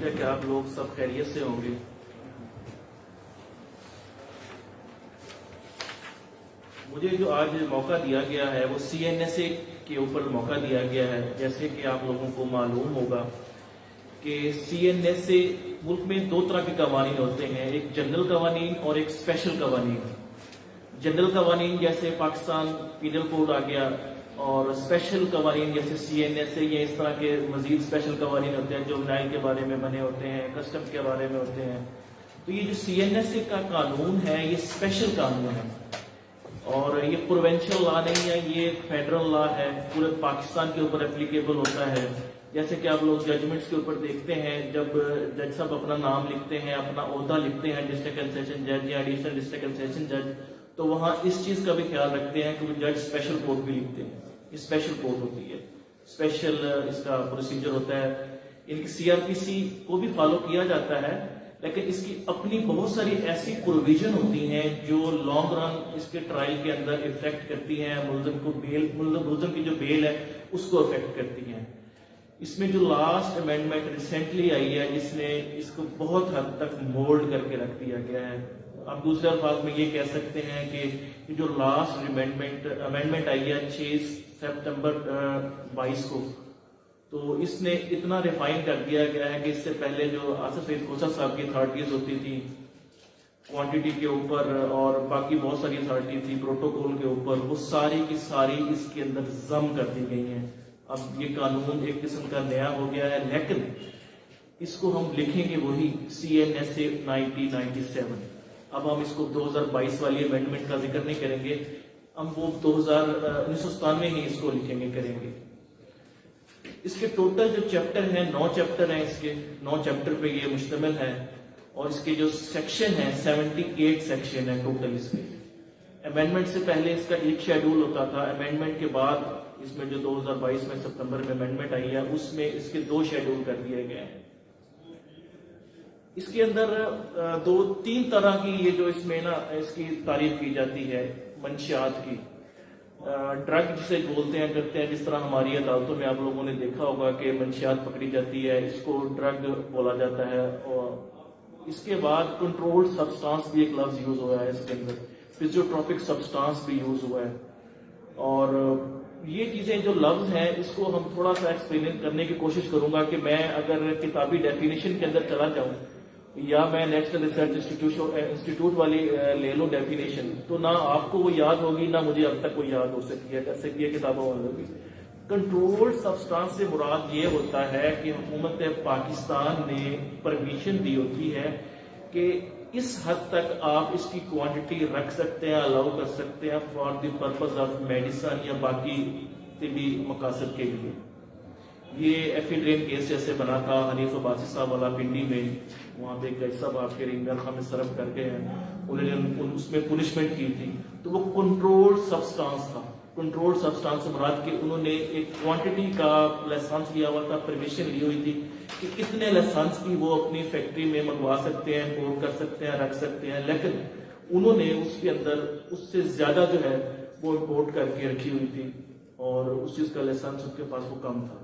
امید ہے کہ آپ لوگ سب خیریت سے ہوں گے۔ مجھے جو آج موقع دیا گیا ہے وہ CNSA کے اوپر موقع دیا گیا ہے۔ جیسے کہ آپ لوگوں کو معلوم ہوگا کہ CNSA ملک میں دو طرح کے قوانین ہوتے ہیں، ایک جنرل قوانین اور ایک اسپیشل قوانین۔ جنرل قوانین جیسے پاکستان پینل کوڈ آ گیا، اور اسپیشل قوانین جیسے CNSA یا اس طرح کے مزید اسپیشل قوانین ہوتے ہیں جو نائل کے بارے میں بنے ہوتے ہیں، کسٹم کے بارے میں ہوتے ہیں۔ تو یہ جو CNSA کا قانون ہے یہ اسپیشل قانون ہے، اور یہ پروونشل لا نہیں ہے، یہ فیڈرل لا ہے، پورے پاکستان کے اوپر اپلیکیبل ہوتا ہے۔ جیسے کہ آپ لوگ ججمنٹس کے اوپر دیکھتے ہیں، جب جج صاحب اپنا نام لکھتے ہیں، اپنا عہدہ لکھتے ہیں، ڈسٹرکٹ کنسیشن جج یا ایڈیشنل ڈسٹرکٹ کنسیشن جج، تو وہاں اس چیز کا بھی خیال رکھتے ہیں کہ وہ جج اسپیشل کورٹ بھی لکھتے ہیں۔ اسپیشل کورٹ ہوتی ہے، اسپیشل اس کا پروسیجر ہوتا ہے۔ ان کی CRPC کو بھی فالو کیا جاتا ہے، لیکن اس کی اپنی بہت ساری ایسی پروویژن ہوتی ہیں جو لانگ رن اس کے ٹرائل کے اندر افیکٹ کرتی ہیں، ملزم کی جو بیل ہے اس کو افیکٹ کرتی ہیں۔ اس میں جو لاسٹ امینڈمنٹ ریسنٹلی آئی ہے جس نے اس کو بہت حد تک مولڈ کر کے رکھ دیا گیا ہے۔ اب دوسرے الفاظ میں یہ کہہ سکتے ہیں کہ جو لاسٹ امینڈمنٹ آئی ہے 6 سپتمبر 22 کو، تو اس نے اتنا ریفائن کر دیا گیا ہے کہ اس سے پہلے جو آصف سعید کوثر صاحب کی اتھارٹیز ہوتی تھی کوانٹٹی کے اوپر اور باقی بہت ساری اتھارٹی تھی پروٹوکول کے اوپر، وہ ساری کی ساری اس کے اندر ضم کر دی گئی ہیں۔ اب یہ قانون ایک قسم کا نیا ہو گیا ہے، لیکن اس کو ہم لکھیں گے وہی CNSA 1997۔ اب ہم اس کو 2022 والی امینڈمنٹ کا ذکر نہیں کریں گے، ہم وہ 1997 ہی اس کو لکھیں گے کریں گے۔ اس کے ٹوٹل جو چیپٹر ہیں 9 چیپٹر ہیں، اس کے 9 چیپٹر پہ یہ مشتمل ہے، اور اس کے جو سیکشن ہیں 78 سیکشن ہے ٹوٹل اس کے۔ امینڈمنٹ سے پہلے اس کا ایک شیڈول ہوتا تھا، امینڈمنٹ کے بعد اس میں جو 2022 میں ستمبر میں امینڈمنٹ آئی ہے اس میں اس کے 2 شیڈول کر دیے گئے ہیں۔ اس کے اندر 2-3 طرح کی یہ جو اس میں نا اس کی تعریف کی جاتی ہے منشیات کی۔ ڈرگ جسے بولتے ہیں کرتے ہیں، جس طرح ہماری عدالتوں میں آپ لوگوں نے دیکھا ہوگا کہ منشیات پکڑی جاتی ہے، اس کو ڈرگ بولا جاتا ہے۔ اور اس کے بعد کنٹرولڈ سبسٹانس بھی ایک لفظ یوز ہوا ہے اس کے اندر، فزیوٹروپک سبسٹانس بھی یوز ہوا ہے۔ اور یہ چیزیں جو لفظ ہیں اس کو ہم تھوڑا سا ایکسپلین کرنے کی کوشش کروں گا کہ میں اگر کتابی ڈیفینیشن کے اندر چلا جاؤں یا میں نیشنل ریسرچ انسٹیٹیوٹ والی لے لوں ڈیفینیشن، تو نہ آپ کو وہ یاد ہوگی نہ مجھے اب تک وہ یاد ہو سکتی ہے، کر سکتی ہے کتابوں والوں کی۔ کنٹرولڈ سبسٹانس سے مراد یہ ہوتا ہے کہ حکومت پاکستان نے پرمیشن دی ہوتی ہے کہ اس حد تک آپ اس کی کوانٹٹی رکھ سکتے ہیں، الاؤ کر سکتے ہیں for the purpose of medicine یا باقی طبی مقاصد کے لیے۔ یہ ایفیڈرین کیس جیسے بنا تھا حنیف عباسی صاحب والا پنڈی میں، وہاں پہ جج صاحب آپ کے رنگر خواہ میں سرف کر کے ہیں، انہوں نے اس میں پنشمنٹ کی تھی، تو وہ کنٹرول سبسٹانس تھا۔ کنٹرول سبسٹانس سے مراد کہ انہوں نے ایک کوانٹٹی کا لائسنس لیا ہوا تھا، پرمیشن لی ہوئی تھی کہ کتنے لائسنس کی وہ اپنی فیکٹری میں منگوا سکتے ہیں، امپورٹ کر سکتے ہیں، رکھ سکتے ہیں، لیکن انہوں نے اس کے اندر اس سے زیادہ جو ہے وہ امپورٹ کر کے رکھی ہوئی تھی، اور اس چیز کا لائسنس ان کے پاس وہ کم تھا۔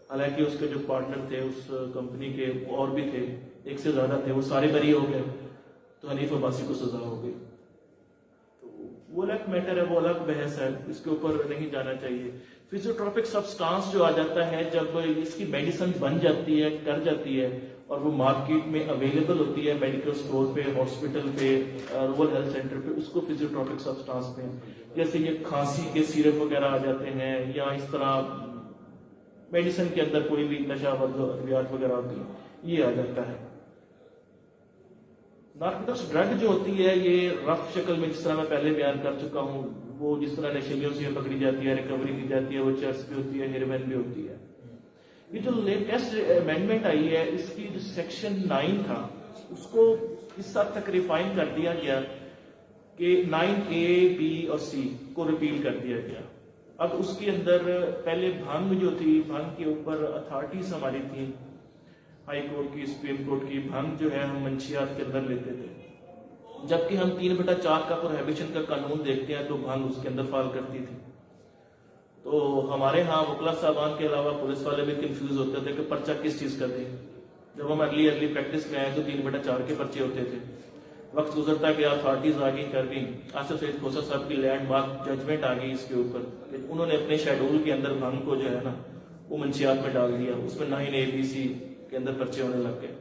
حالانکہ اس کے جو پارٹنر تھے اس کمپنی کے اور بھی تھے، ایک سے زیادہ تھے، وہ سارے بری ہو گئے، تو حنیف عباسی کو سزا ہو گئی۔ تو وہ الگ میٹر ہے، وہ الگ بحث ہے، اس کے اوپر نہیں جانا چاہیے۔ فزیوٹروپک سبسٹانس جو آ جاتا ہے جب اس کی میڈیسن بن جاتی ہے، کر جاتی ہے، اور وہ مارکیٹ میں اویلیبل ہوتی ہے، میڈیکل سٹور پہ، ہاسپٹل پہ، رورل ہیلتھ سینٹر پہ، اس کو فزیوٹروپک سبسٹانس میں، جیسے یہ کھانسی کے سیرپ وغیرہ آ جاتے ہیں، یا اس طرح میڈیسن کے اندر کوئی بھی نشہ آور جو ادویات وغیرہ ہوتی ہے یہ آ جاتا ہے۔ نارکوٹکس ڈرگ جو ہوتی ہے یہ رف شکل میں جس طرح میں پہلے بیان کر چکا ہوں، وہ جس طرح نشیلیوں سے پکڑی جاتی ہے، ریکوری کی جاتی ہے، وہ چرس بھی ہوتی ہے، ہیروین بھی ہوتی ہے۔ یہ جو لیٹسٹ امینڈمنٹ آئی ہے اس کی جو سیکشن 9 تھا اس کو اس حد تک ریفائن کر دیا گیا کہ 9A B اور C کو ریپیل کر دیا گیا۔ اب اس کے اندر پہلے بھنگ جو تھی، بھنگ کے اوپر اتھارٹیز ہماری تھی، ہائی کورٹ کی، سپریم کورٹ کی، بھنگ جو ہے ہم منشیات کے اندر لیتے تھے، جبکہ ہم 3/4 کا پروہیبیشن کا قانون دیکھتے ہیں تو بھنگ اس کے اندر فال کرتی تھی۔ تو ہمارے ہاں وکلا صاحبان کے علاوہ پولیس والے بھی کنفیوز ہوتے تھے کہ پرچہ کس چیز کا دیں، جب ہم ارلی پریکٹس میں آئے تو 3/4 کے پرچے ہوتے تھے. وقت گزرتا گیا, اتھارٹیز آ گئی کر گئی. آصف سعید کھوسہ صاحب کی لینڈ مارک ججمنٹ آ گئی اس کے اوپر. انہوں نے اپنے شیڈول کے اندر بھنگ کو جو ہے نا وہ منشیات میں ڈال دیا. اس میں 9ABC کے اندر پرچے ہونے لگ گئے.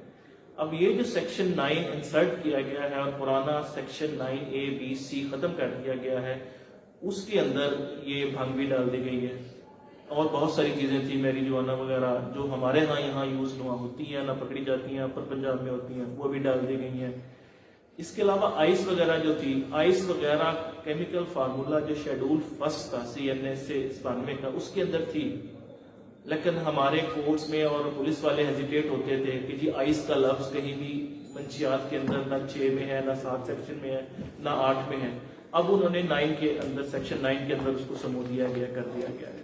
اب یہ جو سیکشن 9 انسرٹ کیا گیا ہے اور پرانا سیکشن 9ABC ختم کر دیا گیا ہے, اس کے اندر یہ بھنگ بھی ڈال دی گئی ہے. اور بہت ساری چیزیں تھیں میری جوانا وغیرہ جو ہمارے یہاں یوز نہ ہوتی ہیں, نہ پکڑی جاتی ہیں, اپر پنجاب میں ہوتی ہیں, وہ بھی ڈال دی گئی ہیں. اس کے علاوہ آئس وغیرہ جو تھی, آئس وغیرہ کیمیکل فارمولا جو شیڈول فرسٹ تھا CNS سے 97 کا, اس کے اندر تھی. لیکن ہمارے کورٹس میں اور پولیس والے ہیزیٹیٹ ہوتے تھے کہ جی آئس کا لفظ کہیں بھی منشیات کے اندر نہ 6 میں ہے, نہ 7 سیکشن میں ہے, نہ 8 میں ہے. اب انہوں نے 9 کے اندر, سیکشن 9 کے اندر اس کو سمو دیا گیا, کر دیا گیا ہے.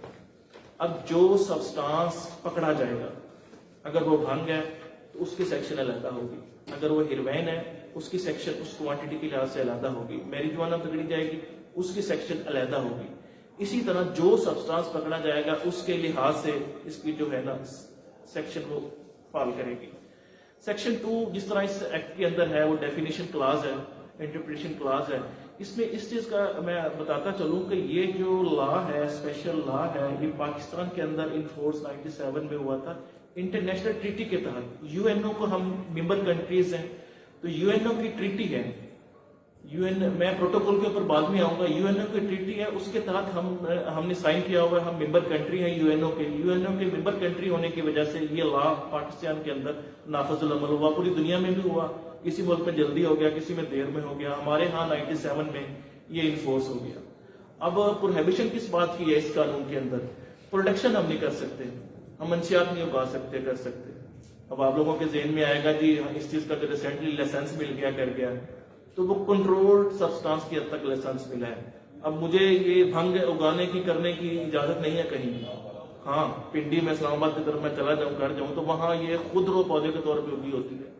اب جو سبسٹانس پکڑا جائے گا, اگر وہ بھنگ ہے تو اس کی سیکشن علیحدہ ہوگی, اگر وہ ہیروین ہے اس کی سیکشن اس کوانٹٹی کے لحاظ سے علیحدہ ہوگی, میری جوانا پکڑی جائے گی اس کی سیکشن علیحدہ ہوگی. اسی طرح جو سبسٹانس پکڑا جائے گا اس کے لحاظ سے اس کی جو ہے نا سیکشن وہ فال کرے گی. سیکشن 2 جس طرح اس ایکٹ کے اندر ہے وہ ڈیفینیشن کلاز ہے, انٹرپریٹیشن کلاز ہے. اس میں اس چیز کا میں بتاتا چلوں کہ یہ جو لا ہے, اسپیشل لا ہے, یہ پاکستان کے اندر ان فورس 97 میں ہوا تھا انٹرنیشنل ٹریٹی کے تحت. UNO کو ہم ممبر کنٹریز ہیں تو UNO کی ٹریٹی ہے, میں پروٹوکول کے اوپر بعد میں آؤں گا. UNO کی ٹریٹی ہے, اس کے تحت ہم نے سائن کیا ہوا ہے, ہم ممبر کنٹری ہیں UNO کے. UNO کے ممبر کنٹری ہونے کی وجہ سے یہ لا پاکستان کے اندر نافذ العمل ہوا, پوری دنیا میں بھی ہوا. کسی ملک میں جلدی ہو گیا, کسی میں دیر میں ہو گیا, ہمارے ہاں 97 میں یہ انفورس ہو گیا. اب پروہیبیشن کس بات کی ہے اس قانون کے اندر؟ پروڈکشن ہم نہیں کر سکتے, ہم منشیات نہیں اگا سکتے, کر سکتے. اب آپ لوگوں کے ذہن میں آئے گا جی اس چیز کا جو ریسنٹلی لائسنس مل گیا کر گیا, تو وہ کنٹرولڈ سبسٹانس کی حد تک لائسنس ملا ہے. اب مجھے یہ بھنگ اگانے کی کرنے کی اجازت نہیں ہے کہیں. ہاں پنڈی میں اسلام آباد کی طرف میں چلا جاؤں, کر جاؤں, تو وہاں یہ خود رو پودے کے طور پہ اگی ہوتی ہے.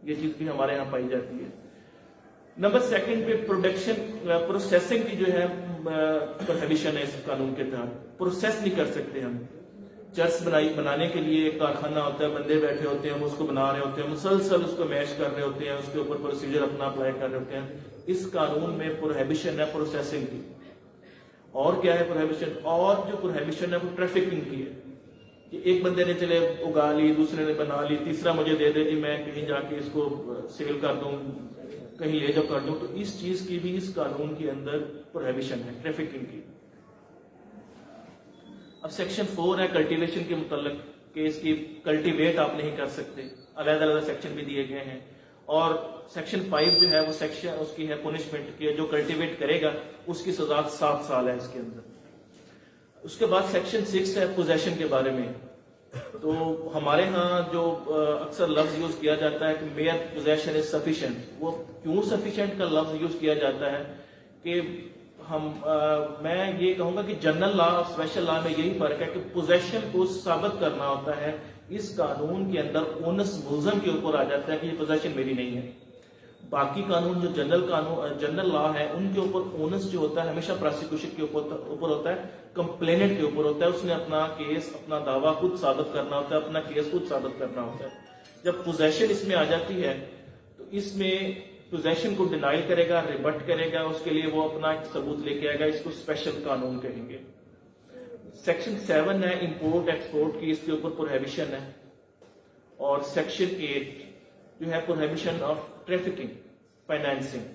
یہ چیز بھی ہمارے یہاں پائی جاتی ہے. نمبر 2 پہ پروڈکشن پروسیسنگ کی جو ہے پروہیبیشن ہے اس قانون کے تحت. پروسیس نہیں کر سکتے ہم. چرس بنانے کے لیے ایک کارخانہ ہوتا ہے, بندے بیٹھے ہوتے ہیں, ہم اس کو بنا رہے ہوتے ہیں, مسلسل اس کو میش کر رہے ہوتے ہیں, اس کے اوپر پروسیجر اپنا اپلائی کر رہے ہوتے ہیں. اس قانون میں پروہیبیشن ہے پروسیسنگ کی. اور کیا ہے پروہیبیشن؟ اور جو پروہیبیشن ہے وہ ٹریفکنگ کی ہے کہ ایک بندے نے چلے اگا لی, دوسرے نے بنا لی, تیسرا مجھے دے دے جی میں کہیں جا کے اس کو سیل کر دوں, کہیں لے جاؤ کر دوں. تو اس چیز کی بھی اس قانون کے اندر پروہیبیشن ہے, ٹریفکنگ کی. اب سیکشن 4 ہے کلٹیویشن کے متعلق کہ اس کی کلٹیویٹ آپ نہیں کر سکتے, علیحدہ سیکشن بھی دیے گئے ہیں. اور سیکشن 5 جو ہے وہ سیکشن اس کی ہے پنشمنٹ کی, جو کلٹیویٹ کرے گا اس کی سزا 7 سال ہے اس کے اندر. اس کے بعد سیکشن 6 ہے پوزیشن کے بارے میں. تو ہمارے ہاں جو اکثر لفظ یوز کیا جاتا ہے کہ میئر پوزیشن از سفیشینٹ. وہ کیوں سفیشینٹ کا لفظ یوز کیا جاتا ہے کہ میں یہ کہوں گا کہ جنرل لا اور اسپیشل لا میں یہی فرق ہے کہ پوزیشن کو ثابت کرنا ہوتا ہے. اس قانون کے اندر اونس ملزم کے اوپر آ جاتا ہے کہ یہ پوزیشن میری نہیں ہے. باقی قانون جو جنرل لا ہے ان کے اوپر اونس جو ہوتا ہے ہمیشہ پروسیکیوشن کے اوپر ہوتا ہے, کمپلیننٹ کے اوپر ہوتا ہے. اس نے اپنا کیس, اپنا دعویٰ خود ثابت کرنا ہوتا ہے, اپنا کیس خود ثابت کرنا ہوتا ہے. جب پوزیشن اس میں آ جاتی ہے تو اس میں پوزیشن کو ڈینائل کرے گا, ریبٹ کرے گا, اس کے لیے وہ اپنا ایک ثبوت لے کے آئے گا. اس کو اسپیشل قانون کہیں گے. سیکشن 7 ہے امپورٹ ایکسپورٹ کی, اس کے اوپر پروہیبیشن ہے. اور سیکشن 8 جو ہے پروہیبیشن آف ٹریفکنگ, فائنینسنگ,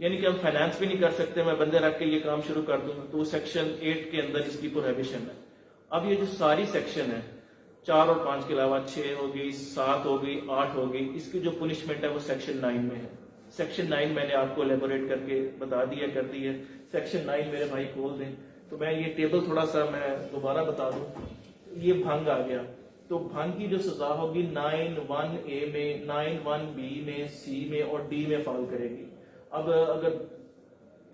یعنی کہ ہم فائنانس بھی نہیں کر سکتے, میں بندے رکھ کے یہ کام شروع کر دوں تو وہ سیکشن 8 کے اندر اس کی پروہیبیشن ہے. اب یہ جو ساری سیکشن ہے 4 اور 5 کے علاوہ 6 ہو گئی, 7 ہو گئی, 8 ہو گئی, اس کی جو پنشمنٹ ہے وہ سیکشن 9 میں ہے. سیکشن 9 میں نے آپ کو ایلیبوریٹ کر کے بتا دیا کر دی ہے. سیکشن 9 میرے بھائی کھول دیں تو میں یہ ٹیبل تھوڑا سا میں دوبارہ بتا دوں. یہ بھنگ آ گیا تو بھنگ کی جو سزا ہوگی 9(1)(a) میں, 9(1)(b) میں, C میں اور D میں فال کرے گی. اب اگر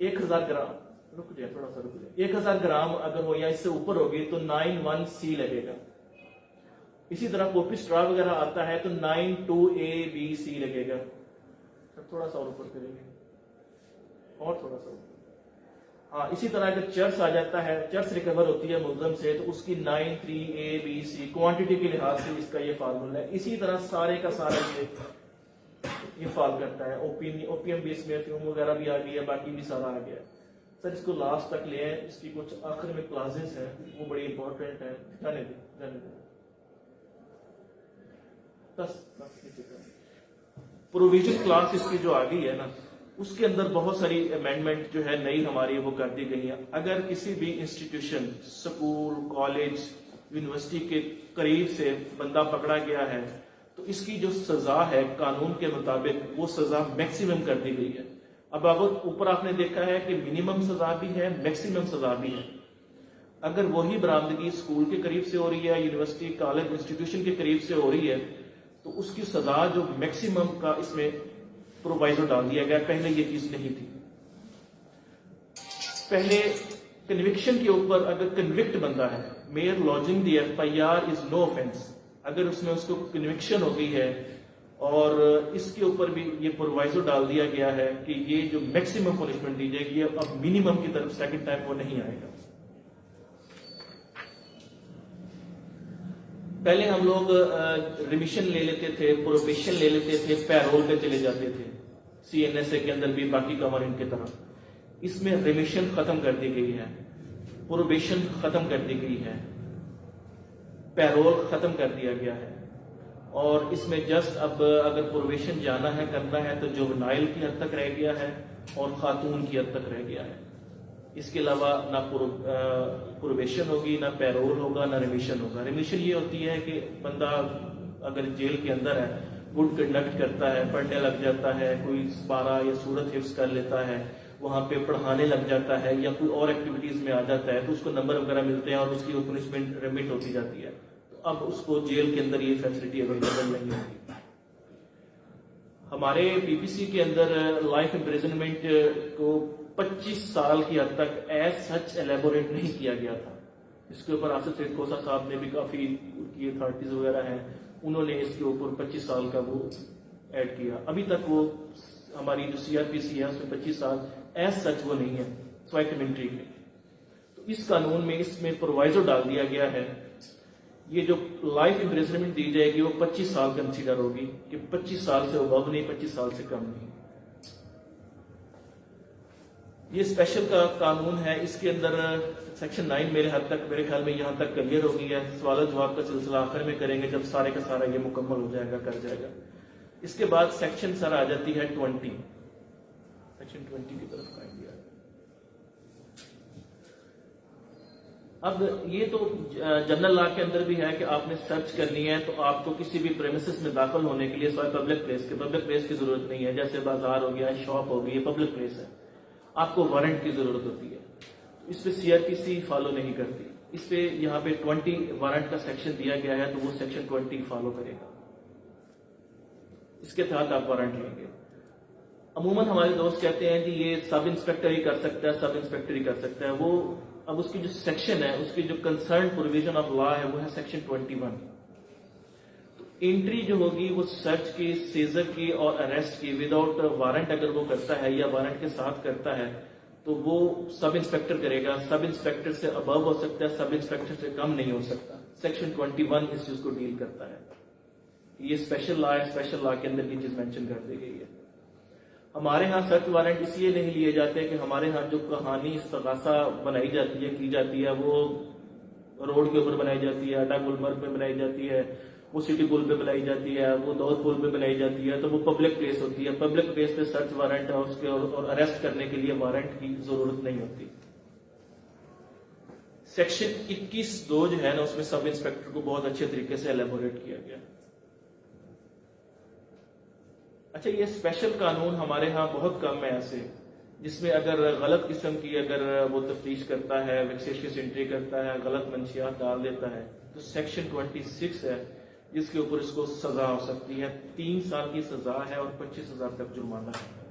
1000 گرام, رک جائے تھوڑا سا, رک جائے, 1000 گرام اگر ہو یا اس سے اوپر ہوگی تو 9(1)(c) لگے گا. اسی طرح کاپی اسٹرا وغیرہ آتا ہے تو 9(2)(a)(b)(c) لگے گا. تھوڑا سا اور اوپر کریں گے, اور تھوڑا سا اوپر. ہاں اسی طرح اگر چرس آ جاتا ہے، چرس ریکور ہوتی ہے ملزم سے، تو اس کی 9 3 A B C کوانٹٹی کے لحاظ سے اس کا یہ فارمولا ہے. اسی طرح سارے کا سارا یہ فال کرتا ہے. او پی ایم بھی اس میں فیوم وغیرہ بھی آ گئی ہے، باقی بھی سارا آ گیا ہے. سر اس کو لاسٹ تک لے آئیں، اس کی کچھ آخر میں کلاسز ہیں وہ بڑی امپورٹنٹ ہیں. جانے دیں پروویژن کلاس اس کی جو آ گئی ہے نا، اس کے اندر بہت ساری امینڈمنٹ جو ہے نئی ہماری وہ کر دی گئی ہیں. اگر کسی بھی انسٹیٹیوشن، اسکول، کالج، یونیورسٹی کے قریب سے بندہ پکڑا گیا ہے تو اس کی جو سزا ہے قانون کے مطابق وہ سزا میکسیمم کر دی گئی ہے. اب اوپر آپ نے دیکھا ہے کہ منیمم سزا بھی ہے، میکسیمم سزا بھی ہے. اگر وہی برآمدگی اسکول کے قریب سے ہو رہی ہے، یونیورسٹی، کالج، انسٹیٹیوشن کے قریب سے ہو رہی ہے، تو اس کی سزا جو میکسیمم کا اس میں پرووائزر ڈال دیا گیا. پہلے یہ چیز نہیں تھی. پہلے کنوکشن کے اوپر اگر کنوکٹ بندہ ہے، میئر لodging دی FIR از نو آفینس، اگر اس میں اس کو کنوکشن ہو گئی ہے اور اس کے اوپر بھی یہ پرووائزر ڈال دیا گیا ہے کہ یہ جو میکسیمم پنشمنٹ دی جائے گی، اب منیمم کی طرف سیکنڈ ٹائم وہ نہیں آئے گا. پہلے ہم لوگ ریمیشن لے لیتے تھے، پروبیشن لے لیتے تھے، پیرول پہ چلے جاتے تھے. CNSA کے اندر بھی باقی قوانین کی طرح اس میں ریمیشن ختم کر دی گئی ہے، پروبیشن ختم کر دی گئی ہے، پیرول ختم کر دیا گیا ہے. اور اس میں جسٹ اب اگر پروبیشن جانا ہے، کرنا ہے، تو جوونائل کی حد تک رہ گیا ہے اور خاتون کی حد تک رہ گیا ہے. اس کے علاوہ نہ پروبیشن ہوگی، نہ پیرول ہوگا، نہ ریمیشن ہوگا. ریمیشن یہ ہوتی ہے کہ بندہ اگر جیل کے اندر ہے، گڈ کنڈکٹ کرتا ہے، پڑھنے لگ جاتا ہے، کوئی پارہ یا سورت حفظ کر لیتا ہے، وہاں پہ پڑھانے لگ جاتا ہے یا کوئی اور ایکٹیویٹیز میں آ جاتا ہے، تو اس کو نمبر وغیرہ ملتے ہیں اور اس کی وہ پنشمنٹ ریمٹ ہوتی جاتی ہے. تو اب اس کو جیل کے اندر یہ فیسلٹی اویلیبل نہیں ہوتی. ہمارے PPC کے اندر لائف امپریزنمنٹ کو 25 سال کی حد تک ایز سچ ایلیبوریٹ نہیں کیا گیا تھا. اس کے اوپر آصف سید کھوسہ صاحب نے بھی کافی کی اتھارٹیز وغیرہ ہیں، انہوں نے اس کے اوپر 25 سال کا وہ ایڈ کیا. ابھی تک وہ ہماری جو CRPC ہے اس میں 25 سال ایز سچ وہ نہیں ہے سوائے کمنٹری کے. تو اس قانون میں اس میں پرووائزر ڈال دیا گیا ہے، یہ جو لائف امپریزنمنٹ دی جائے گی وہ 25 سال کنسیڈر ہوگی، کہ 25 سال سے ابو نہیں، 25 سال سے کم نہیں. یہ اسپیشل کا قانون ہے. اس کے اندر سیکشن 9 میرے خیال میں یہاں تک کلیئر ہو گئی ہے. سوال و جواب کا سلسلہ آخر میں کریں گے جب سارے کا سارا یہ مکمل ہو جائے گا، کر جائے گا. اس کے بعد سیکشن سر آ جاتی ہے 20. سیکشن 20 کی طرف آئیں گے. اب یہ تو جنرل لا کے اندر بھی ہے کہ آپ نے سرچ کرنی ہے تو آپ کو کسی بھی پریمیسز میں داخل ہونے کے لیے سوائے پبلک پلیس کی ضرورت نہیں ہے. جیسے بازار ہو گیا، شاپ ہو گئی، یہ پبلک پلیس ہے، آپ کو وارنٹ کی ضرورت ہوتی ہے. اس پہ CRPC فالو نہیں کرتی. اس پہ یہاں پہ 20 وارنٹ کا سیکشن دیا گیا ہے تو وہ سیکشن 20 فالو کرے گا. اس کے تحت آپ وارنٹ لیں گے. عموماً ہمارے دوست کہتے ہیں کہ یہ سب انسپیکٹر ہی کر سکتا ہے، سب انسپیکٹر ہی کر سکتا ہے. وہ اب اس کی جو سیکشن ہے، اس کی جو کنسرن پروویژن آف لا ہے وہ ہے سیکشن 21. تو انٹری جو ہوگی وہ سرچ کی، سیزر کی اور اریسٹ کی وداؤٹ وارنٹ اگر وہ کرتا ہے یا وارنٹ کے ساتھ کرتا ہے تو وہ سب انسپیکٹر کرے گا. سب انسپیکٹر سے ابو ہو سکتا ہے، سب انسپیکٹر سے کم نہیں ہو سکتا. سیکشن 21 اس چیز کو ڈیل کرتا ہے. یہ اسپیشل لا ہے، اسپیشل لا کے اندر یہ چیز مینشن کر دی گئی ہے. ہمارے ہاں سرچ وارنٹ اس لیے نہیں لیے جاتے کہ ہمارے ہاں جو کہانی استغاثہ بنائی جاتی ہے، کی جاتی ہے، وہ روڈ کے اوپر بنائی جاتی ہے، اڈا گلمرگ میں بنائی جاتی ہے، وہ سٹی پول پہ بنائی جاتی ہے، وہ دودھ پول پہ بنائی جاتی ہے، تو وہ پبلک پلیس ہوتی ہے. پبلک پلیس پہ سرچ وارنٹ ہے اس کے اور اریسٹ کرنے کے لیے وارنٹ کی ضرورت نہیں ہوتی. سیکشن 21(2) جو ہے نا، اس میں سب انسپیکٹر کو بہت اچھے طریقے سے ایلیبوریٹ کیا گیا. اچھا، یہ اسپیشل قانون ہمارے ہاں بہت کم ہے ایسے جس میں اگر غلط قسم کی اگر وہ تفتیش کرتا ہے، ویکسیشیس انٹری کرتا ہے، غلط منشیات ڈال دیتا ہے، تو سیکشن 26 ہے جس کے اوپر اس کو سزا ہو سکتی ہے. 3 سال کی سزا ہے اور 25,000 تک جرمانہ ہے.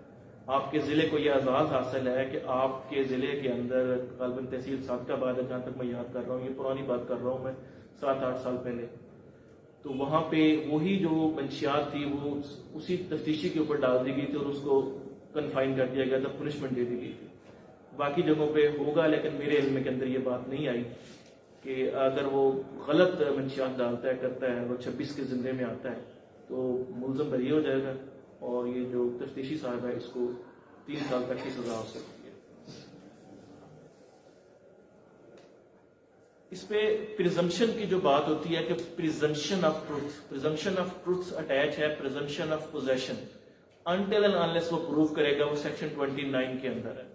آپ کے ضلع کو یہ اعزاز حاصل ہے کہ آپ کے ضلع کے اندر غالباً تحصیل صادقہ ہے، جہاں تک میں یاد کر رہا ہوں، یہ پرانی بات کر رہا ہوں میں، 7-8 سال پہلے، تو وہاں پہ وہی جو منشیات تھی وہ اسی تفتیشی کے اوپر ڈال دی گئی تھی اور اس کو کنفائن کر دیا گیا تھا، پنشمنٹ دے دی گئی تھی. باقی جگہوں پہ ہوگا، لیکن میرے علم کے اندر یہ بات نہیں آئی کہ اگر وہ غلط منشیات ڈالتا ہے کرتا ہے، وہ 26 کے زندے میں آتا ہے تو ملزم بری ہو جائے گا، اور یہ جو تفتیشی صاحب ہے اس کو 3 سال تک کی سزا ہو سکتی ہے۔ اس پہ پریزمپشن کی جو بات ہوتی ہے کہ پریزمپشن آف ٹروتھ اٹیچ ہے پریزمپشن of position, until and unless وہ پروف کرے گا، وہ سیکشن 29 کے اندر ہے۔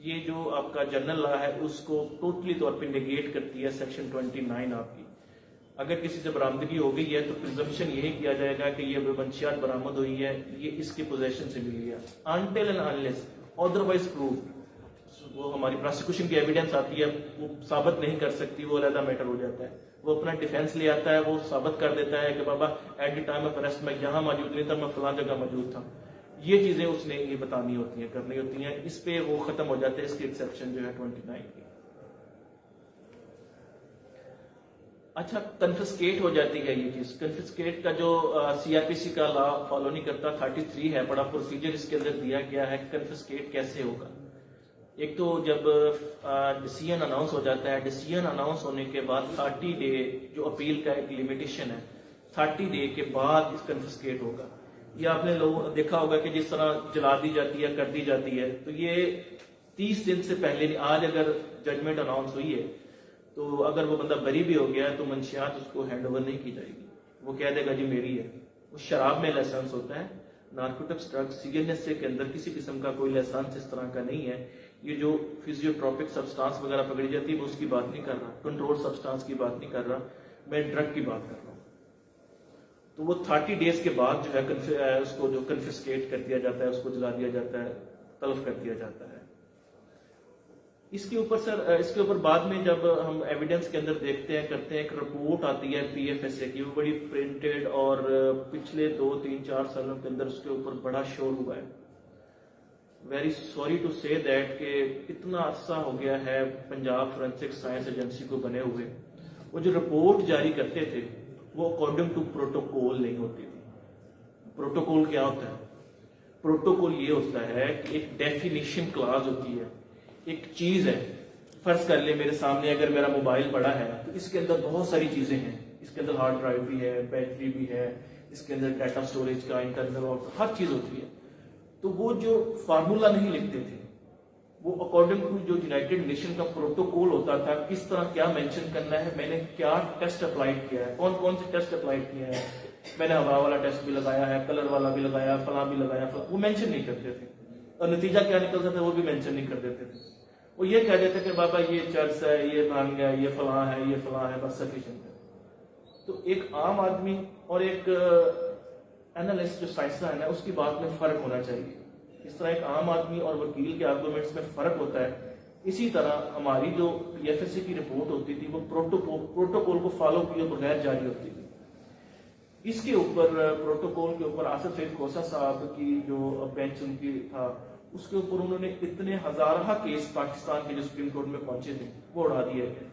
یہ جو آپ کا جنرل لا ہے اس کو ٹوٹلی طور پہ نیگیٹ کرتی ہے سیکشن 29 آپ کی۔ اگر کسی سے برآمدگی ہو گئی ہے تو پریزمپشن یہی کیا جائے گا کہ یہ منشیات برآمد ہوئی ہے، یہ اس کی پوزیشن سے ملی ہے، until and unless otherwise proof, وہ ہماری پروسیکیوشن کی ایویڈنس آتی ہے وہ ثابت نہیں کر سکتی، وہ علیحدہ میٹر ہو جاتا ہے۔ وہ اپنا ڈیفینس لے آتا ہے، وہ ثابت کر دیتا ہے کہ بابا at the time of arrest میں یہاں موجود نہیں تھا، میں فلاں جگہ موجود تھا۔ یہ چیزیں اس نے یہ بتانی ہوتی ہیں، کرنی ہوتی ہیں، اس پہ وہ ختم ہو جاتے ہیں، اس کی ایکسیپشن جو ہے 29 کی۔ اچھا، کنفسکیٹ ہو جاتی ہے یہ چیز۔ کنفسکیٹ کا جو CRPC کا لا فالو نہیں کرتا، 33 ہے، بڑا پروسیجر اس کے اندر دیا گیا ہے۔ کنفسکیٹ کیسے ہوگا؟ ایک تو جب ڈیسیژن اناؤنس ہو جاتا ہے، ڈیسیژن اناؤنس ہونے کے بعد 30 ڈے جو اپیل کا ایک لمیٹیشن ہے، 30 ڈے کے بعد اس کنفسکیٹ ہوگا۔ یہ آپ نے لوگ دیکھا ہوگا کہ جس طرح جلا دی جاتی ہے، کر دی جاتی ہے، تو یہ 30 دن سے پہلے، آج اگر ججمنٹ اناؤنس ہوئی ہے تو اگر وہ بندہ بری بھی ہو گیا ہے تو منشیات اس کو ہینڈ اوور نہیں کی جائے گی، وہ کہہ دے گا جی میری ہے۔ اس شراب میں لائسنس ہوتا ہے، نارکوٹکس ڈرگ CNSA کے اندر کسی قسم کا کوئی لائسنس اس طرح کا نہیں ہے۔ یہ جو فزیوٹراپک سبسٹانس وغیرہ پکڑی جاتی ہے وہ اس کی بات نہیں کر رہا، کنٹرول سبسٹانس کی بات نہیں کر رہا، میں ڈرگ کی بات کر رہا ہوں۔ تو وہ 30 ڈیز کے بعد جو ہے اس کو جو کنفسکیٹ کر دیا جاتا ہے، اس کو جلا دیا جاتا ہے، تلف کر دیا جاتا ہے۔ اس کے اوپر بعد میں جب ہم ایویڈنس کے اندر دیکھتے ہیں، کرتے ہیں، ایک رپورٹ آتی ہے PFSA کی، وہ بڑی پرنٹڈ، اور پچھلے 2 3 4 سالوں کے اندر اس کے اوپر بڑا شور ہوا ہے۔ ویری سوری ٹو سے دیٹ کہ اتنا عرصہ ہو گیا ہے پنجاب فورینسک سائنس ایجنسی کو بنے ہوئے، وہ جو رپورٹ جاری کرتے تھے وہ اکارڈنگ ٹو پروٹوکول نہیں ہوتی تھی۔ پروٹوکول کیا ہوتا ہے؟ پروٹوکول یہ ہوتا ہے کہ ایک ڈیفینیشن کلاز ہوتی ہے، ایک چیز ہے، فرض کر لیں میرے سامنے اگر میرا موبائل پڑا ہے تو اس کے اندر بہت ساری چیزیں ہیں، اس کے اندر ہارڈ ڈرائیو بھی ہے، بیٹری بھی ہے، اس کے اندر ڈیٹا سٹوریج کا انٹرنل اور ہر چیز ہوتی ہے۔ تو وہ جو فارمولا نہیں لکھتے تھے، وہ اکارڈنگ ٹو جو یونائٹڈ نیشن کا پروٹوکول ہوتا تھا، کس طرح کیا مینشن کرنا ہے، میں نے کیا ٹیسٹ اپلائی کیا ہے، کون کون سے ٹیسٹ اپلائی کیا ہے، میں نے ہوا والا ٹیسٹ بھی لگایا ہے، کلر والا بھی لگایا، فلاں بھی لگایا، وہ مینشن نہیں کرتے تھے، اور نتیجہ کیا نکلتا تھا وہ بھی مینشن نہیں کر دیتے تھے۔ وہ یہ کہہ دیتے کہ بابا یہ چرس ہے، یہ رنگ ہے، یہ فلاں ہے، یہ فلاں ہے، بس سفیشینٹ ہے۔ تو ایک عام آدمی اور ایک اینالسٹ جو سائنسدان ہے اس کی بات میں فرق ہونا چاہیے۔ اس طرح ایک عام آدمی اور وکیل کے آرگومنٹس میں فرق ہوتا ہے، اسی طرح ہماری جو PFSA کی رپورٹ ہوتی تھی وہ پروٹوکول کو فالو کیے بغیر جاری ہوتی تھی۔ اس کے اوپر پروٹوکول کے اوپر آصف سعید کھوسہ صاحب کی جو بینچ ان کی تھا، اس کے اوپر انہوں نے اتنے ہزارہ کیس پاکستان کے جو سپریم کورٹ میں پہنچے تھے وہ اڑا دیے گئے۔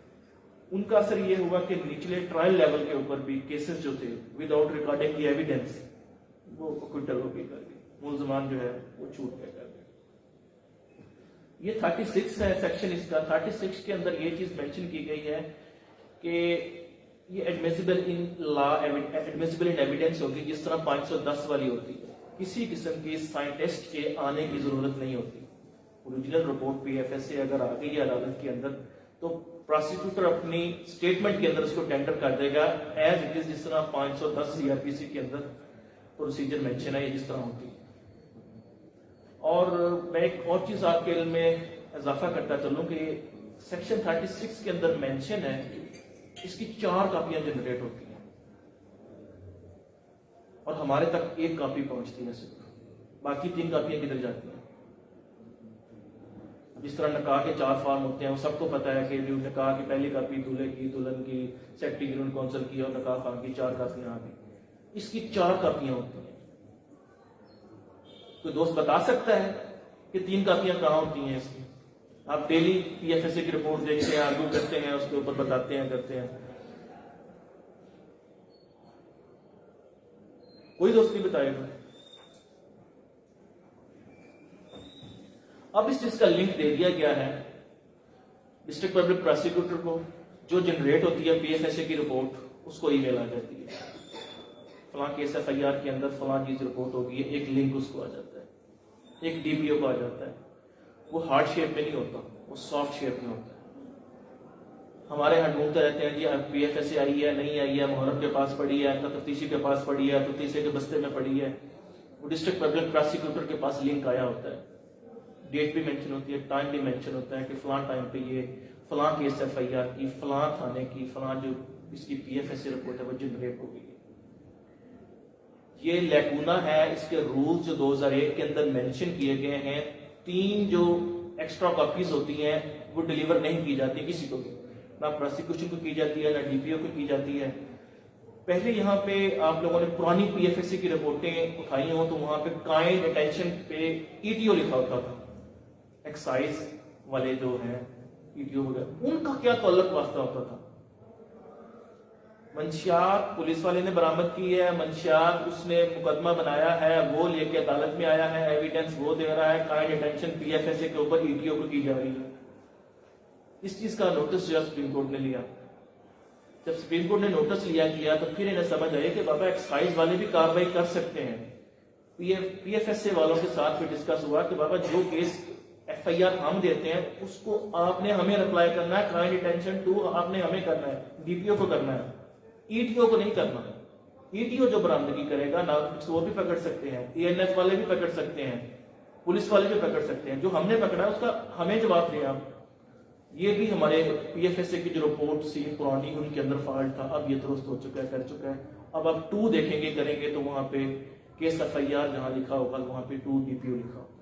ان کا اثر یہ ہوا کہ نچلے ٹرائل لیول کے اوپر بھی کیسز جو تھے وداؤٹ ریکارڈنگ کی ایویڈنس وہ اکوٹل ہو گئی، کر دی، ملزمان جو ہے وہ چھوٹ گئے کر دی۔ یہ 36 ہے سیکشن اس کا۔ 36 کے اندر یہ چیز مینشن کی گئی ہے کہ یہ ایڈمیسیبل ان لا، ایڈمیسیبل ان ایویڈنس ہوگی، جس طرح 510 والی ہوتی ہے۔ کسی قسم کی سائنٹسٹ کے آنے کی ضرورت نہیں ہوتی۔ اوریجنل رپورٹ PFSA اگر آ گئی ہے عدالت کے اندر تو پروسیکیوٹر اپنی اسٹیٹمنٹ کے اندر اس کو ٹینڈر کر دے گا ایز اٹ از، جس طرح 510 CRPC کے اندر پروسیجر مینشن ہے، یہ جس طرح ہوتی ہے۔ اور میں ایک اور چیز آپ کے علم میں اضافہ کرتا چلوں کہ سیکشن 36 کے اندر مینشن ہے اس کی 4 کاپیاں جنریٹ ہوتی ہیں اور ہمارے تک 1 کاپی پہنچتی ہے صرف، باقی 3 کاپیاں کدھر جاتی ہیں؟ جس طرح نکاح کے 4 فارم ہوتے ہیں، وہ سب کو پتا ہے کہ جو نکاح کی پہلی کاپی دولہے کی، دلہن کی، سیکٹری گراؤنڈ کونسل کی اور نکاح خان کی 4 کاپیاں آ گئی۔ اس کی 4 کاپیاں ہوتی ہیں۔ کوئی دوست بتا سکتا ہے کہ 3 کاپیاں کہاں ہوتی ہیں اس کی؟ آپ ڈیلی PFSA کی رپورٹ دیکھتے ہیں، آرگو کرتے ہیں، اس کے اوپر بتاتے ہیں، کرتے ہیں، کوئی دوست نہیں بتائے گا۔ اب اس چیز کا لنک دے دیا گیا ہے ڈسٹرکٹ پبلک پروسیکیوٹر کو، جو جنریٹ ہوتی ہے پی ایف ایس اے کی رپورٹ اس کو ای میل آ جاتی ہے، فلاں کیس ایف آئی آر کے اندر فلاں چیز رپورٹ ہوگی ہے، ایک لنک اس کو آ جاتا ہے، ایک ڈی پی او کو آ جاتا ہے. وہ ہارڈ شیپ میں نہیں ہوتا، وہ سافٹ شیپ میں ہوتا ہے. ہمارے یہاں ڈھونڈتے رہتے ہیں جی پی ایف ایس اے آئی ہے نہیں آئی ہے، محرم کے پاس پڑی ہے، تفتیشی کے پاس پڑی ہے، تفتیشی کے بستے میں پڑی ہے. وہ ڈسٹرکٹ پبلک پروسیکیوٹر کے پاس لنک آیا ہوتا ہے، ڈیٹ بھی مینشن ہوتی ہے، ٹائم بھی مینشن ہوتا ہے کہ فلاں ٹائم پہ یہ فلاں کیس ایف آئی آر کی فلاں تھانے کی فلاں جو اس کی P F S A report ہے وہ جنریٹ ہو گئی ہے. یہ لیکونا ہے اس کے رولز جو 2001 کے اندر مینشن کیے گئے ہیں. 3 جو ایکسٹرا کاپیز ہوتی ہیں وہ ڈیلیور نہیں کی جاتی کسی کو بھی، نہ پروسیکیوشن کو کی جاتی ہے نہ ڈی پی او کو کی جاتی ہے. پہلے یہاں پہ آپ لوگوں نے پرانی پی ایف ایس سی کی رپورٹیں اٹھائی ہوں تو وہاں پہ کائنڈ اٹینشن پہ ای ٹی او لکھا ہوتا تھا. ایکسائز والے جو ہیں ای ٹی او وغیرہ ان کا کیا تعلق واسطہ ہوتا تھا؟ منشیات پولیس والے نے برآمد کی ہے، منشیات اس نے مقدمہ بنایا ہے، وہ لے کے عدالت میں آیا ہے، ایویڈنس وہ دے رہا ہے، kind attention P F S A کے اوپر ای ٹی او کو کی جا رہی ہے. اس چیز کا نوٹس جو سپریم کورٹ نے لیا. جب سپریم کورٹ نے نوٹس لیا تو پھر انہیں سمجھ آئی کہ بابا ایکسائز والے بھی کاروائی کر سکتے ہیں. پی ایف ایس اے والوں کے ساتھ پھر ڈسکس ہوا کہ بابا جو کیس ایف آئی آر ہم دیتے ہیں اس کو آپ نے ہمیں رپلائی کرنا ہے، کائنڈ اٹینشن ٹو آپ نے ہمیں کرنا ہے، ڈی پی او کو کرنا ہے، ای ٹی او کو نہیں کرنا. ای ٹی او جو برآمدگی کرے گا وہ بھی پکڑ سکتے ہیں، ای این ایف والے بھی پکڑ سکتے ہیں، پولیس والے بھی پکڑ سکتے ہیں. جو ہم نے پکڑا اس کا ہمیں جواب دیں آپ. یہ بھی ہمارے پی ایف ایس اے کی جو رپورٹ سی پرانی ان کے اندر فالٹ تھا، اب یہ درست ہو چکا ہے، کر چکا ہے. اب آپ 2 دیکھیں گے کریں گے تو وہاں پہ کیس ایف آئی آر جہاں لکھا ہوگا وہاں پہ 2 ڈی پی او لکھا ہوگا.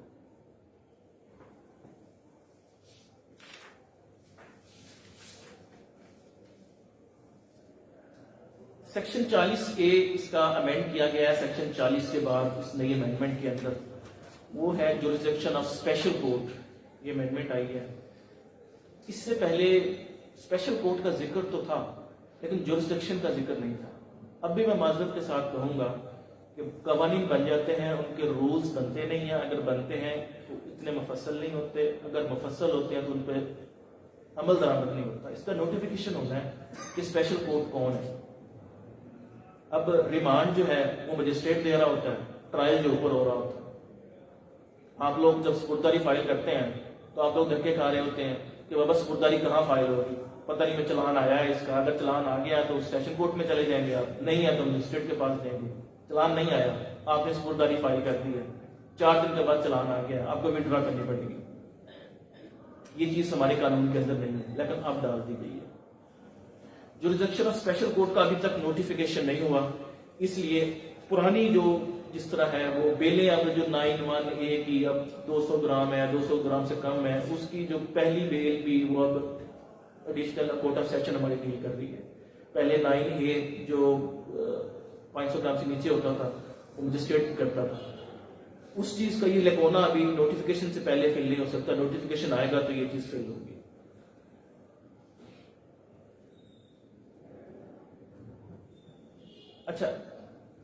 سیکشن 40A اس کا امینڈ کیا گیا ہے. سیکشن 40 کے بعد اس نئی امینڈمنٹ کے اندر وہ ہے جورسڈکشن آف اسپیشل کورٹ. یہ امینڈمنٹ آئی ہے. اس سے پہلے اسپیشل کورٹ کا ذکر تو تھا لیکن جورسڈکشن کا ذکر نہیں تھا. اب بھی میں معذرت کے ساتھ کہوں گا کہ قوانین بن جاتے ہیں، ان کے رولز بنتے نہیں ہیں. اگر بنتے ہیں تو اتنے مفصل نہیں ہوتے، اگر مفصل ہوتے ہیں تو ان پہ عمل درآمد نہیں ہوتا. اس کا نوٹیفیکیشن ہونا ہے کہ اسپیشل کورٹ کون ہے. اب ریمانڈ جو ہے وہ مجسٹریٹ دے رہا ہوتا ہے، ٹرائل جو اوپر ہو رہا ہوتا ہے. آپ لوگ جب سپرداری فائل کرتے ہیں تو آپ لوگ دھکے کھا رہے ہوتے ہیں کہ بابا سپرداری کہاں فائل ہوگی، پتہ نہیں میں چلان آیا ہے اس کا. اگر چلان آ گیا تو سیشن کورٹ میں چلے جائیں گے، آپ نہیں ہے تو مجسٹریٹ کے پاس جائیں گے. چلان نہیں آیا، آپ نے سپرداری فائل کر دی ہے، 4 دن کے بعد چلان آ گیا، آپ کو وڈرا کرنی پڑے گی. یہ چیز ہمارے قانون کے اندر نہیں ہے لیکن اب ڈال دی گئی ہے. جورسڈکشن آف اسپیشل کورٹ کا ابھی تک نوٹیفیکیشن نہیں ہوا، اس لیے پرانی جو جس طرح ہے وہ بیلیں اب جو 91A کی اب 200 گرام ہے، 200 گرام سے کم ہے، اس کی جو پہلی بیل بھی وہ اب ایڈیشنل کورٹ آف سیشن ہماری ڈیل کر رہی ہے. پہلے 9A جو 500 گرام سے نیچے ہوتا تھا وہ مجسٹریٹ کرتا تھا. اس چیز کا یہ لیکونا ابھی نوٹیفیکیشن سے پہلے فل نہیں ہو سکتا. نوٹیفیکیشن آئے گا تو یہ چیز فل ہوگی. اچھا،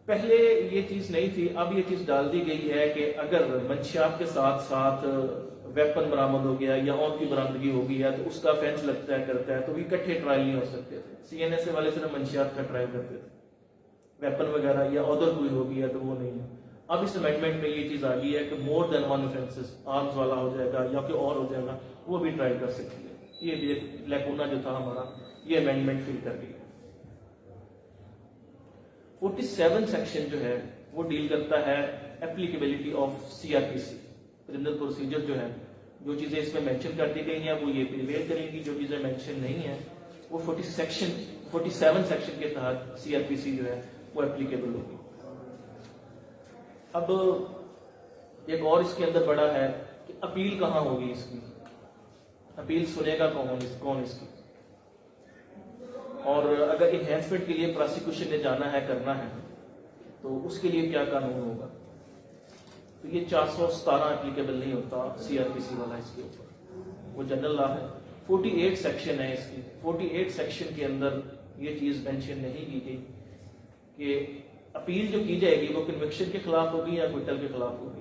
پہلے یہ چیز نہیں تھی، اب یہ چیز ڈال دی گئی ہے کہ اگر منشیات کے ساتھ ساتھ ویپن برآمد ہو گیا یا اور کی برآمدگی ہو گئی ہے تو اس کا فینس لگتا ہے کرتا ہے تو بھی اکٹھے ٹرائل نہیں ہو سکتے تھے. سی این ایس اے والے صرف منشیات کا ٹرائل کرتے تھے، ویپن وغیرہ یا ادر کوئی ہو گیا تو وہ نہیں ہے. اب اس امینڈمنٹ میں یہ چیز آ گئی ہے کہ مور دین 1 offenses، آرمز والا ہو جائے گا یا کوئی اور ہو جائے گا، وہ بھی ٹرائل کر سکتی ہے. یہ بھی ایک لیکونا جو تھا ہمارا، یہ امینڈمنٹ فل کر گئی. 47 سیکشن جو ہے وہ ڈیل کرتا ہے applicability of C R P C. Criminal procedure جو ہے، جو چیزیں اس میں مینشن کر دی گئی ہیں وہ یہ پریویل کریں گی، جو چیزیں مینشن نہیں ہیں وہ 47 سیکشن کے تحت سی آر پی سی جو ہے وہ اپلیکیبل ہوگی. اب ایک اور اس کے اندر بڑا ہے کہ اپیل کہاں ہوگی اس کی، اپیل سنے گا کون اس کی، اور اگر انہینسمنٹ کے لیے پروسیکیوشن نے جانا ہے کرنا ہے تو اس کے لیے کیا قانون ہوگا. تو یہ 417 اپلیکیبل نہیں ہوتا سی آر پی سی والا اس کے اوپر، وہ جنرل لا ہے. 48 سیکشن ہے اس کی. 48 سیکشن کے اندر یہ چیز مینشن نہیں کی گئی کہ اپیل جو کی جائے گی وہ کنوکشن کے خلاف ہوگی یا کوئٹل کے خلاف ہوگی.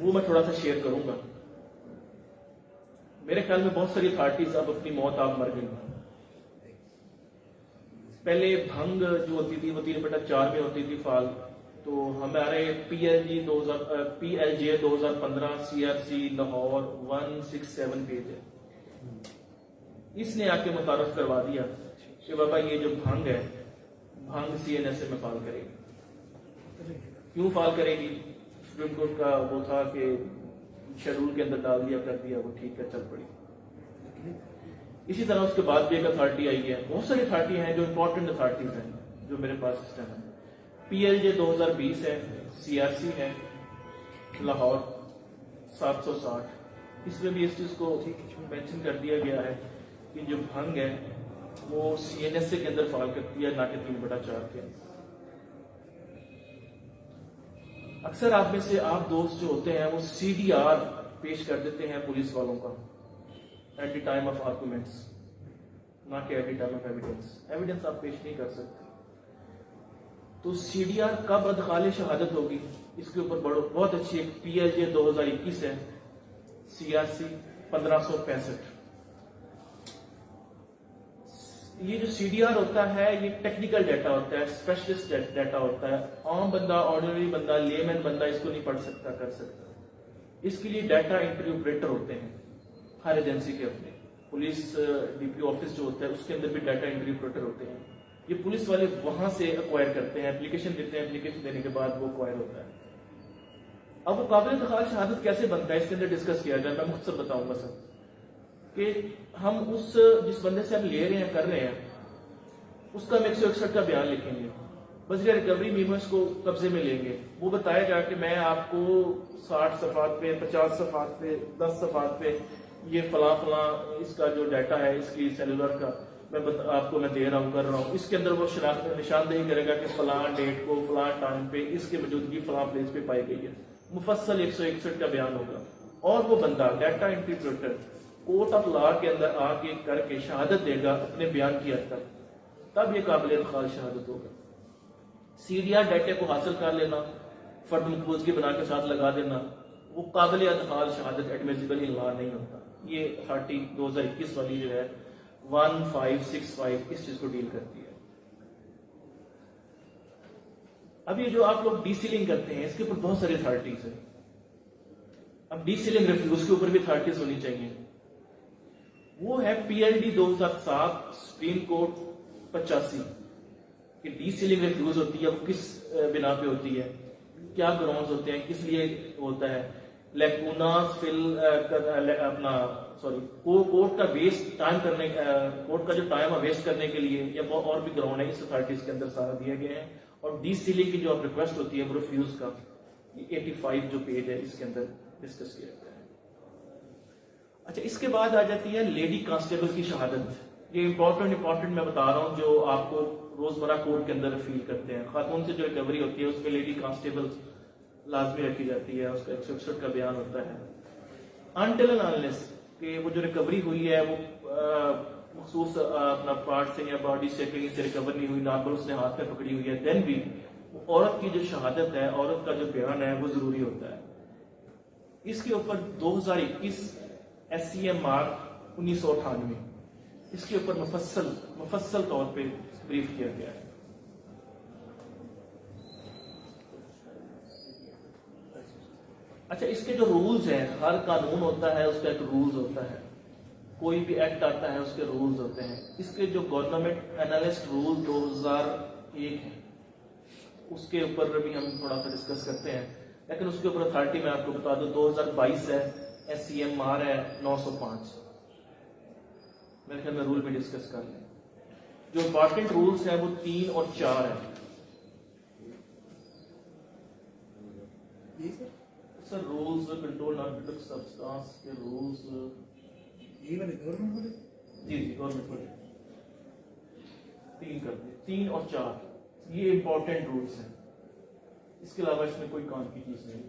وہ میں تھوڑا سا شیئر کروں گا. میرے خیال میں بہت ساری اتھارٹیز اب اپنی موت آپ مر گئی. پہلے بھنگ جو ہوتی تھی وہ 3/4 میں ہوتی تھی فال. تو ہمارے PLJ 2015 CRC لاہور 167 پیج ہے. اس نے آ کے متعارف کروا دیا کہ بابا یہ جو بھنگ ہے بھنگ CNSA میں فال کرے گی. کیوں فال کرے گی؟ سپریم کورٹ کا وہ تھا کہ شیڈول کے اندر ڈال دیا کر دیا وہ ٹھیک ہے چل پڑی. اسی طرح اس کے بعد بھی ایک اتھارٹی آئی ہے. بہت ساری اتھارٹی ہیں جو امپورٹنٹ اتھارٹیز ہیں جو میرے پاس اس ٹائم ہے. PLJ 2020 ہے, CRC ہے لاہور 760. اس میں بھی اس چیز کو مینشن کر دیا گیا ہے کہ جو بھنگ ہے وہ CNSA کے اندر فال کرتی ہے نہ کہ 3/4 کے. اکثر آپ میں سے آپ دوست جو ہوتے ہیں وہ CDR پیش کر دیتے ہیں پولیس والوں کا at the time of arguments, نہ کہ at the time of evidence. Evidence آپ پیش نہیں کر سکتے. تو CDR کب ادخال شہادت ہوگی اس کے اوپر بہت اچھی ایک PLJ 2021 ہے, CRC 1565. یہ جو CDR ہوتا ہے یہ ٹیکنیکل ڈیٹا ہوتا ہے, اسپیشلسٹ ڈیٹا ہوتا ہے. عام بندہ, آرڈنری بندہ, لیمن بندہ اس کو نہیں پڑھ سکتا کر سکتا. اس کے لیے ڈیٹا انٹری آپریٹر ہوتے ہیں ہر ایجنسی کے اپنے. پولیس DPO آفس جو ہوتا ہے اس کے اندر بھی ڈیٹا انٹری آپریٹر ہوتے ہیں. یہ پولیس والے وہاں سے ایکوائر کرتے ہیں, اپلیکیشن دیتے ہیں, اپلیکیشن دینے کے بعد وہ ایکوائر ہوتا ہے. اب وہ قابل ادخال شہادت کیسے بنتا ہے اس کے اندر ڈسکس کیا جائے. میں مختصر بتاؤں گا سر کہ ہم جس بندے سے ہم لے رہے ہیں کر رہے ہیں اس کا ہم 161 کا بیان لکھیں گے, بذریعہ ریکوری میمو اس کو قبضے میں لیں گے. وہ بتایا گا کہ میں آپ کو 60 صفحات پہ, 50 صفحات پہ, 10 صفحات پہ یہ فلاں فلاں اس کا جو ڈیٹا ہے اس کی سیلولر کا آپ کو میں دے رہا ہوں, کر رہا ہوں. اس کے اندر وہ نشاندہی کرے گا کہ فلاں ڈیٹ کو فلاں ٹائم پہ اس کی موجودگی فلاں پلیس پہ پائی گئی ہے. مفصل 161 کا بیان ہوگا. اور وہ بندہ data entry operator court of لا کے اندر آ کے کر کے شہادت دے گا اپنے بیان کی حد تک, تب یہ قابل ادخال شہادت ہوگا. CDR ڈیٹے کو حاصل کر لینا, فرد مقبوضگی بنا کے ساتھ لگا دینا, وہ قابل ادخال شہادت ایڈمیسیبل ان لا نہیں ہوتا. یہ اتھارٹی 2021 والی جو ہے 1565 اس چیز کو ڈیل کرتی ہے. اب یہ جو آپ لوگ ڈی سیلنگ کرتے ہیں اس کے اوپر بہت ساری اتھارٹیز ہیں. اب ڈی سیلنگ ریفیوز کے اوپر بھی اتھارٹیز ہونی چاہیے. وہ ہے PLD 2007 سپریم کورٹ 85 کہ ڈی سیلنگ ریفیوز ہوتی ہے وہ کس بنا پہ ہوتی ہے, کیا گراؤنڈز ہوتے ہیں, کس لیے ہوتا ہے. لیکوناز کورٹ کا ویسٹ ٹائم کرنے, کورٹ کا جو ٹائم ہے ویسٹ کرنے کے لیے, یا اور بھی گراؤنڈ ہے اس اتھارٹیز کے اندر سارا دیا گیا ہے. اور ڈی سیلنگ کی جو اب ریکویسٹ ہوتی ہے وہ ریفیوز کا 85 جو پیج ہے اس کے اندر ڈسکس کیا گیا ہے. اچھا, اس کے بعد آ جاتی ہے لیڈی کانسٹیبل کی شہادت. یہ امپورٹنٹ میں بتا رہا ہوں جو آپ کو روزمرہ کورٹ کے اندر فیل کرتے ہیں. خاتون سے جو ریکوری ہوتی ہے اس میں لیڈی کانسٹیبل لازمی رکھی جاتی ہے, اس کا 161 کا بیان ہوتا ہے. انٹل اینڈ انلیس کہ وہ جو ریکوری ہوئی ہے وہ مخصوص اپنا پارٹ سے یا باڈی سے کہیں سے ریکور نہیں ہوئی, نارمل اس نے ہاتھ میں پکڑی ہوئی ہے, دین بھی عورت کی جو شہادت ہے, عورت کا جو بیان ہے وہ ضروری ہوتا ہے. اس کے اوپر 2021 SCMR 1998 اس کے اوپر مفصل طور پہ بریف کیا گیا ہے. اچھا, اس کے جو رولز ہیں, ہر قانون ہوتا ہے اس کا ایک رولز ہوتا ہے, کوئی بھی ایکٹ آتا ہے اس کے رولز ہوتے ہیں. اس کے جو گورنمنٹ انالسٹ رول 2001 ہے اس کے اوپر بھی ہم تھوڑا سا ڈسکس کرتے ہیں, لیکن اس کے اوپر اتھارٹی میں آپ کو بتا دوں 2022 ہے, SCMR ہے 905. میرے خیال میں رول بھی ڈسکس کر لیں. جو امپارٹنٹ رولز ہیں وہ 3 اور 4 ہیں. سر رولز کنٹرول نارکوٹک سبسٹانس کے رولز جی گورنمنٹ بولے 3 کر دیں, 3 اور 4 یہ امپورٹنٹ رولز ہیں. اس کے علاوہ اس میں کوئی کام کی چیز نہیں.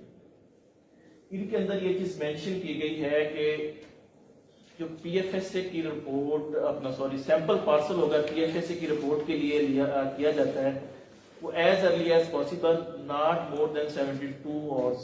ان کے اندر یہ چیز مینشن کی گئی ہے کہ جو PFSA کی رپورٹ سیمپل پارسل ہوگا PFSA کی رپورٹ کے لیے کیا جاتا ہے, وہ as early as possible, not more than 72 hours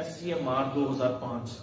SCMR 2005।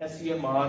SCMR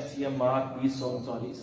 SCMR 2039।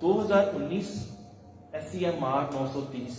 2019 SCMR 930।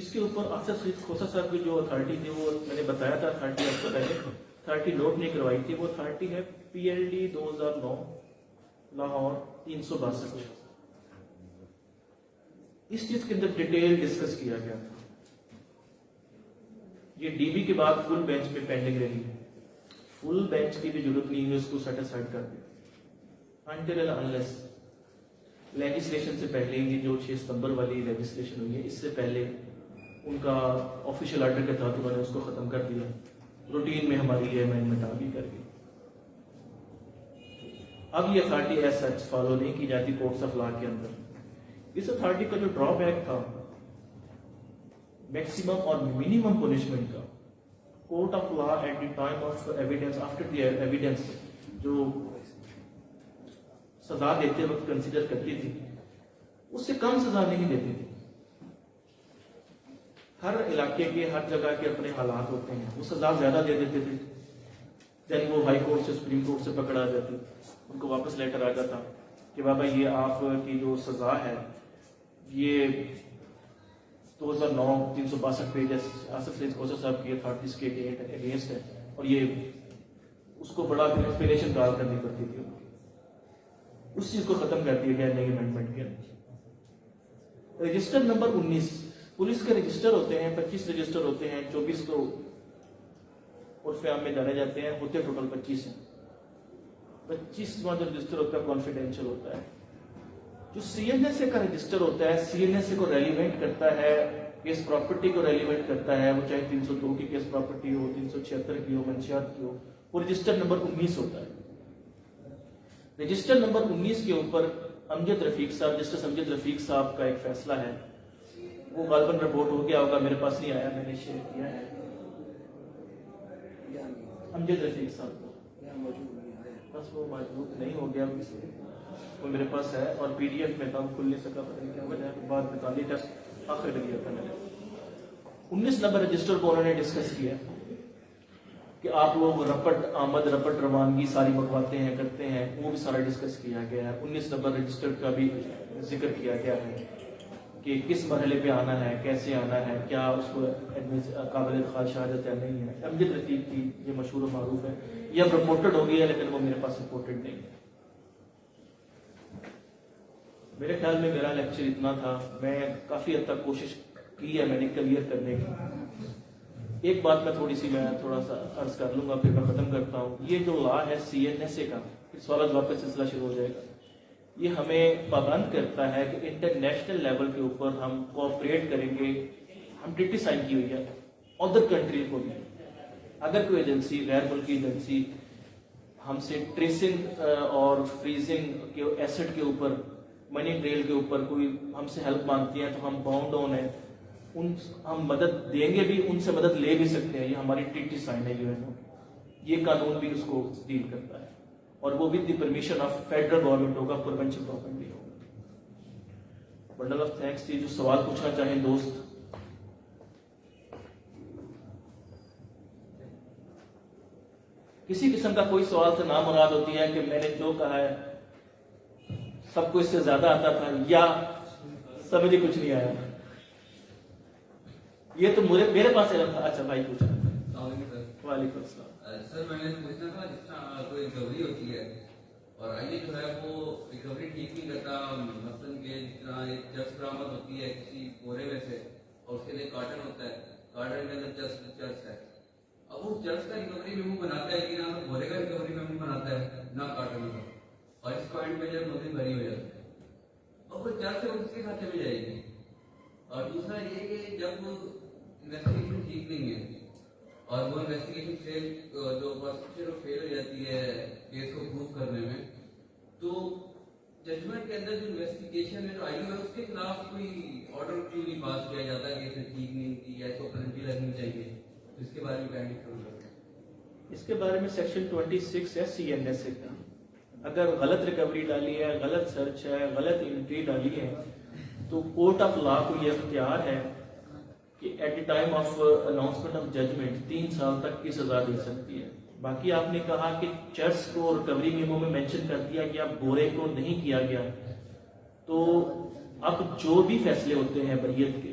اس کے اوپر آصف سعید کھوسہ صاحب کی جو اتھارٹی تھی وہ میں نے بتایا تھا اتھارٹی آپ کو پہلے اتھارٹی نوٹ نہیں کروائی تھی، وہ اتھارٹی ہے PLD 2009 لاہور 362۔ اس چیز کے اندر ڈیٹیل ڈسکس کیا گیا تھا۔ یہ DB کے بعد فل بینچ پہ پینڈنگ رہی ہے، فل بینچ کی بھی ضرورت نہیں ہے، اس کو سیٹسفائڈ کر دیا انٹل انلیس لیجسلیشن سے پہلے یہ جو 6 ستمبر والی لیجسلیشن ہوئی ہے اس سے پہلے ان کا آفیشیل آرڈر کے تحت انہوں نے اس کو ختم کر دیا، روٹین میں ہماری یہ امینڈمنٹ آ بھی کر گئی۔ اب یہ اتھارٹی ایز سچ فالو نہیں کی جاتی کورٹس آف لا کے اندر۔ اس اتھارٹی کا جو ڈرا بیک تھا میکسیمم اور منیمم پنشمنٹ کا، court of law at the time of evidence after the evidence جو سزا دیتے وقت کنسیڈر کرتی تھی اس سے کم سزا نہیں دیتی تھی۔ ہر علاقے کے ہر جگہ کے اپنے حالات ہوتے ہیں، وہ سزا زیادہ دے دیتے تھے، دین وہ ہائی کورٹ سے سپریم کورٹ سے پکڑا جاتی، ان کو واپس لیٹر آ جاتا کہ بابا یہ آپ کی جو سزا ہے یہ 2009 362 پیج آصف سعید کھوسہ صاحب کی اتھارٹیز کے اگینسٹ ہے، اور یہ اس کو بڑا ایکسپلینیشن کال کرنی پڑتی تھی، اس چیز کو ختم کر دیا گیا نئی امینڈمنٹ کے اندر۔ رجسٹر نمبر 19 پولیس کے رجسٹر ہوتے ہیں، 25 رجسٹر ہوتے ہیں، 24 تو عرف عام میں جانے جاتے ہیں، ہوتے ٹوٹل 25 ہیں۔ 25واں جو رجسٹر ہوتا ہے کانفیڈینشیل ہوتا ہے۔ جو CNSA کا رجسٹر ہوتا ہے CNSA کو ریلیونٹ کرتا ہے، کیس پراپرٹی کو ریلیونٹ کرتا ہے، وہ چاہے 302 کی کیس پراپرٹی ہو، 376 کی ہو، منشیات کی ہو، وہ رجسٹر نمبر 19 ہوتا ہے۔ رجسٹر نمبر 19 کے اوپر امجد رفیق صاحب، جسٹس امجد رفیق صاحب کا ایک فیصلہ ہے، وہ غالباً رپورٹ ہو گیا ہوگا، میرے پاس نہیں آیا، میں نے شیئر کیا ہے۔ امجد رفیق صاحب کو بس وہ موجود نہیں ہو گیا، وہ میرے پاس ہے اور PDF میں تھا، وہ کھل نہیں سکا، پتہ نہیں کیا وجہ ہے، بعد میں تعلیمی ٹیسٹ آخر میں دیا تھا میں نے۔ 19 نمبر رجسٹر کو انہوں نے ڈسکس کیا کہ آپ لوگ رپٹ آمد رپٹ روانگی ساری بکواتے ہیں کرتے ہیں، وہ بھی سارا ڈسکس کیا گیا ہے۔ 19 نمبر رجسٹر کا بھی ذکر کیا گیا ہے کہ کس مرحلے پہ آنا ہے، کیسے آنا ہے، کیا اس کو قابل ادخال شہادت یا نہیں ہے۔ امجد رفیق کی یہ مشہور و معروف ہے، یہ اب رپورٹڈ ہو گئی ہے لیکن وہ میرے پاس رپورٹڈ نہیں ہے۔ میرے خیال میں میرا لیکچر اتنا تھا، میں کافی حد تک کوشش کی ہے میں نے کلیئر کرنے کی۔ ایک بات میں تھوڑا سا عرض کر لوں گا پھر میں ختم کرتا ہوں۔ یہ جو لا ہے CNSA کا، پھر سوال جواب کا سلسلہ شروع ہو جائے گا، یہ ہمیں پابند کرتا ہے کہ انٹرنیشنل لیول کے اوپر ہم کوآپریٹ کریں گے۔ ہم ٹریٹی سائن کی ہوئی ہے ادر کنٹری کو بھی، اگر کوئی ایجنسی غیر ملکی ایجنسی ہم سے ٹریسنگ اور فریزنگ کے ایسٹ کے اوپر، منی ٹریل کے اوپر کوئی ہم سے ہیلپ مانگتی ہیں تو ہم باؤنڈ آن ہیں، ہم مدد دیں گے بھی، ان سے مدد لے بھی سکتے ہیں۔ یہ ہماری ٹریٹی سائن ہے UN، یہ قانون بھی اس کو ڈیل کرتا ہے، اور وہ with the permission of federal government ہوگا، پروونشل گورنمنٹ بھی ہوگا۔ بنڈل آف تھینکس تھی۔ جو سوال پوچھنا چاہیں دوست، کسی قسم کا کوئی سوال سے نامراد ہوتی ہے کہ میں نے جو کہا ہے سب کو اس سے زیادہ آتا تھا یا سمجھ کچھ نہیں آیا، یہ تو میرے پاس علم تھا۔ اچھا بھائی پوچھا۔ وعلیکم السلام۔ سر میں نے پوچھنا تھا، جس طرح کوئی ریکوری ہوتی ہے اور آئیے جو ہے وہ ریکوری ٹھیک نہیں کرتا، مثلاً کہ جس طرح ایک چرس برآمد ہوتی ہے کسی بورے میں سے اور اس کے لیے کارٹن ہوتا ہے، کارٹن کے اندر چرس ہے، اب وہ چرس کا ریکوری میمو بناتا ہے کہ نہ بورے کا ریکوری میمو بناتا ہے نہ کارٹن کا، اور اس پوائنٹ پہ جب نوٹس بھری ہو جاتی ہے اور وہ چرس ہے اس کے کھاتے میں جائے گی۔ اور دوسرا یہ کہ جب انویسٹیگیشن ٹھیک نہیں ہے اور وہ انویسٹیگیشن فیل جو پروسیکیوشن فیل ہو جاتی ہے کیس کو پروف کرنے میں، تو ججمنٹ کے اندر جو انویسٹیگیشن ہے جو آئی ہے اس کے خلاف کوئی آرڈر کیوں نہیں پاس کیا جاتا کہ اسے ٹھیک نہیں کی یا اس کو پینلٹی لگنی چاہیے؟ اس کے بارے میں کیا کروں گا؟ اس کے بارے میں سیکشن 26 ہے CNSA کا، اگر غلط ریکوری ڈالی ہے، غلط سرچ ہے، غلط انٹری ڈالی ہے تو کورٹ آف لا کو یہ اختیار ہے کہ at the time of announcement of judgement 3 سال تک کی سزا دے سکتی ہے۔ باقی آپ نے کہا کہ چرس کو ریکوری میمو میں مینشن کر دیا گیا، بورے کو نہیں کیا گیا، تو اب جو بھی فیصلے ہوتے ہیں بریت کے